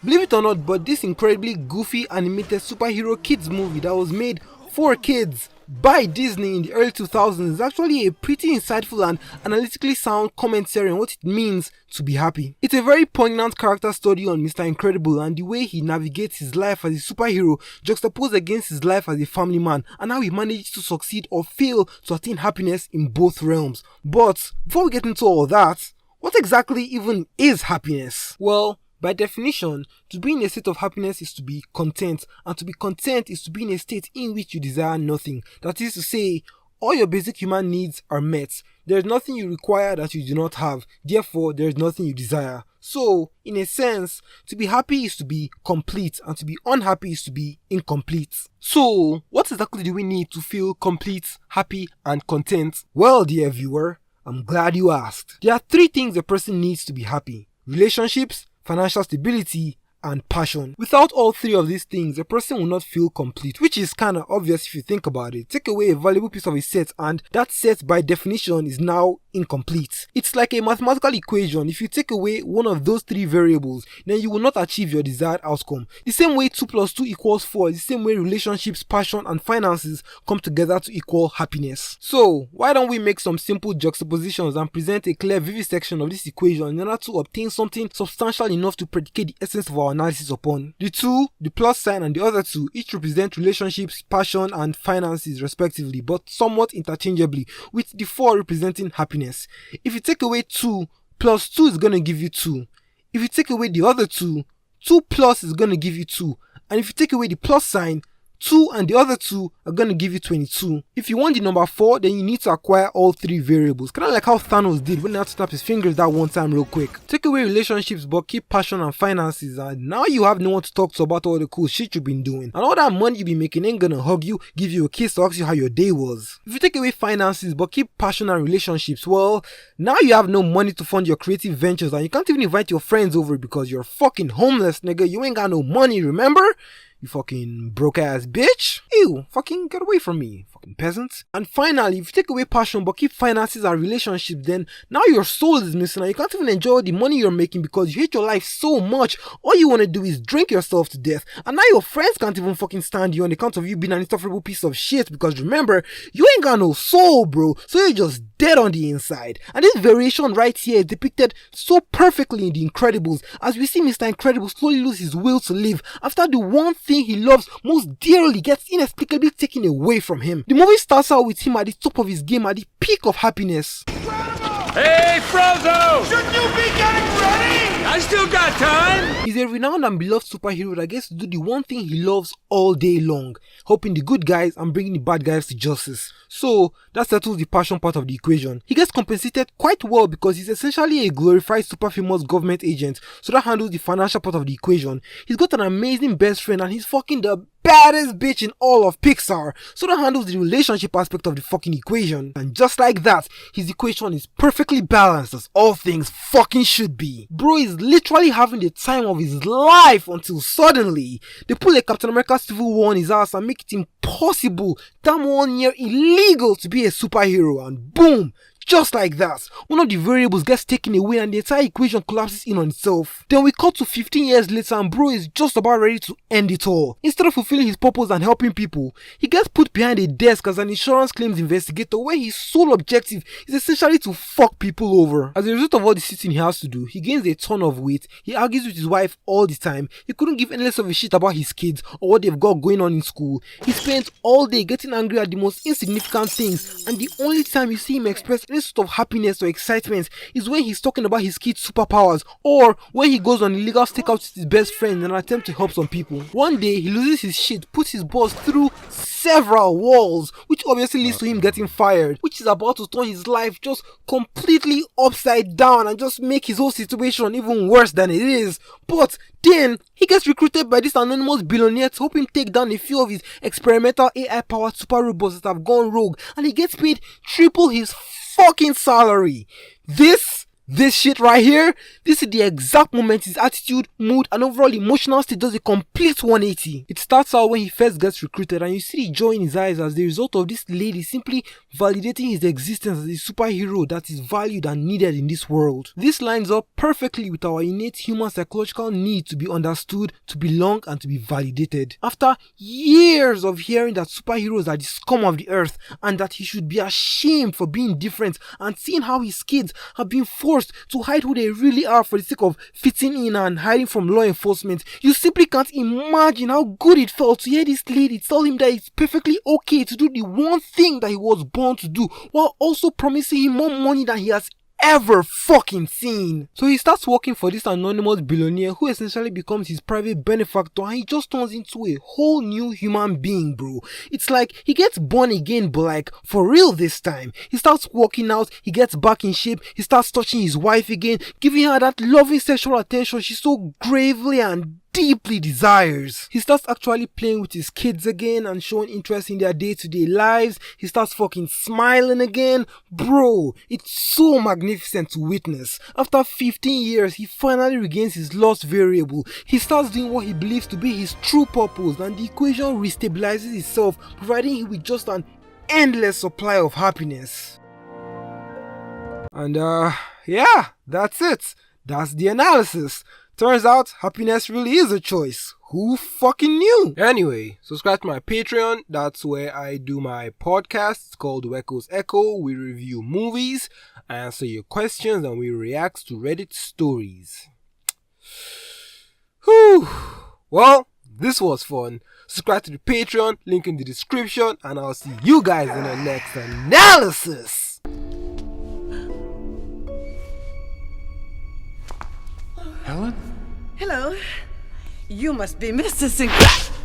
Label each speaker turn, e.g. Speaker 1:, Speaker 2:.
Speaker 1: Believe it or not, but this incredibly goofy animated superhero kids movie that was made for kids by Disney in the early 2000s is actually a pretty insightful and analytically sound commentary on what it means to be happy. It's a very poignant character study on Mr. Incredible and the way he navigates his life as a superhero juxtaposed against his life as a family man, and how he manages to succeed or fail to attain happiness in both realms. But before we get into all that, what exactly even is happiness? Well, by definition, to be in a state of happiness is to be content, and to be content is to be in a state in which you desire nothing. That is to say, all your basic human needs are met. There is nothing you require that you do not have, therefore there is nothing you desire. So, in a sense, to be happy is to be complete, and to be unhappy is to be incomplete. So, what exactly do we need to feel complete, happy, and content? Well, dear viewer, I'm glad you asked. There are 3 things a person needs to be happy: relationships, financial stability, and passion. Without all 3 of these things, a person will not feel complete, which is kinda obvious if you think about it. Take away a valuable piece of a set and that set by definition is now incomplete. It's like a mathematical equation. If you take away one of those 3 variables, then you will not achieve your desired outcome. The same way 2 plus 2 equals 4 is the same way relationships, passion, and finances come together to equal happiness. So, why don't we make some simple juxtapositions and present a clear vivisection of this equation in order to obtain something substantial enough to predicate the essence of our analysis upon. The 2, the plus sign, and the other 2 each represent relationships, passion, and finances respectively, but somewhat interchangeably, with the 4 representing happiness. If you take away 2, plus 2 is going to give you 2. If you take away the other 2, 2 plus is going to give you 2. And if you take away the plus sign, 2 and the other 2 are going to give you 22. If you want the number 4, then you need to acquire all 3 variables. Kinda like how Thanos did when he had to snap his fingers that one time real quick. Take away relationships but keep passion and finances, and now you have no one to talk to about all the cool shit you've been doing. And all that money you've been making ain't gonna hug you, give you a kiss, or ask you how your day was. If you take away finances but keep passion and relationships, well, now you have no money to fund your creative ventures, and you can't even invite your friends over because you're fucking homeless, nigga. You ain't got no money, remember? You fucking broke ass bitch. Ew, fucking get away from me, fucking peasants. And finally, if you take away passion but keep finances and relationships, then now your soul is missing and you can't even enjoy the money you're making because you hate your life so much. All you want to do is drink yourself to death. And now your friends can't even fucking stand you on account of you being an insufferable piece of shit, because remember, you ain't got no soul, bro. So you're just dead on the inside. And this variation right here is depicted so perfectly in The Incredibles, as we see Mr. Incredible slowly lose his will to live after the one thing he loves most dearly gets inexplicably taken away from him. The movie starts out with him at the top of his game, at the peak of happiness.
Speaker 2: Hey, Frozo! Shouldn't you be getting ready? I still got time!
Speaker 1: He's a renowned and beloved superhero that gets to do the one thing he loves all day long, helping the good guys and bringing the bad guys to justice. So, that settles the passion part of the equation. He gets compensated quite well because he's essentially a glorified super famous government agent, so that handles the financial part of the equation. He's got an amazing best friend and he's fucking the baddest bitch in all of Pixar, so that handles the relationship aspect of the fucking equation. And just like that, his equation is perfectly balanced, as all things fucking should be. Bro is literally having the time of his life until suddenly they pull a Captain America Civil War on his ass and make it impossible, damn one near illegal, to be a superhero, and boom, just like that, one of the variables gets taken away and the entire equation collapses in on itself. Then we cut to 15 years later and bro is just about ready to end it all. Instead of fulfilling his purpose and helping people, he gets put behind a desk as an insurance claims investigator, where his sole objective is essentially to fuck people over. As a result of all the sitting he has to do, he gains a ton of weight, he argues with his wife all the time, he couldn't give any less of a shit about his kids or what they've got going on in school. He spends all day getting angry at the most insignificant things, and the only time you see him express any sort of happiness or excitement is when he's talking about his kids' superpowers, or when he goes on illegal stakeouts with his best friend in an attempt to help some people. One day he loses his shit, puts his boss through several walls, which obviously leads to him getting fired, which is about to turn his life just completely upside down and just make his whole situation even worse than it is. But then he gets recruited by this anonymous billionaire to help him take down a few of his experimental AI powered super robots that have gone rogue, and he gets paid triple his fucking salary. This This shit right here, this is the exact moment his attitude, mood, and overall emotional state does a complete 180. It starts out when he first gets recruited and you see the joy in his eyes as the result of this lady simply validating his existence as a superhero that is valued and needed in this world. This lines up perfectly with our innate human psychological need to be understood, to belong, and to be validated. After years of hearing that superheroes are the scum of the earth and that he should be ashamed for being different, and seeing how his kids have been forced to hide who they really are for the sake of fitting in and hiding from law enforcement, you simply can't imagine how good it felt to hear this lady tell him that it's perfectly okay to do the one thing that he was born to do, while also promising him more money than he has ever fucking seen. So he starts working for this anonymous billionaire who essentially becomes his private benefactor, and he just turns into a whole new human being, bro. It's like he gets born again, but like for real this time. He starts working out, he gets back in shape, he starts touching his wife again, giving her that loving sexual attention she so gravely and deeply desires. He starts actually playing with his kids again and showing interest in their day-to-day lives. He starts fucking smiling again. Bro, it's so magnificent to witness. After 15 years, he finally regains his lost variable. He starts doing what he believes to be his true purpose, and the equation restabilizes itself, providing him with just an endless supply of happiness. And yeah, that's it. That's the analysis. Turns out happiness really is a choice. Who fucking knew? Anyway, subscribe to my Patreon. That's where I do my podcast. It's called Wecko's Echo. We review movies, answer your questions, and we react to Reddit stories. Whew. Well, this was fun. Subscribe to the Patreon, link in the description, and I'll see you guys in the next analysis.
Speaker 2: Helen?
Speaker 3: Hello. You must be Mr. Sinclair.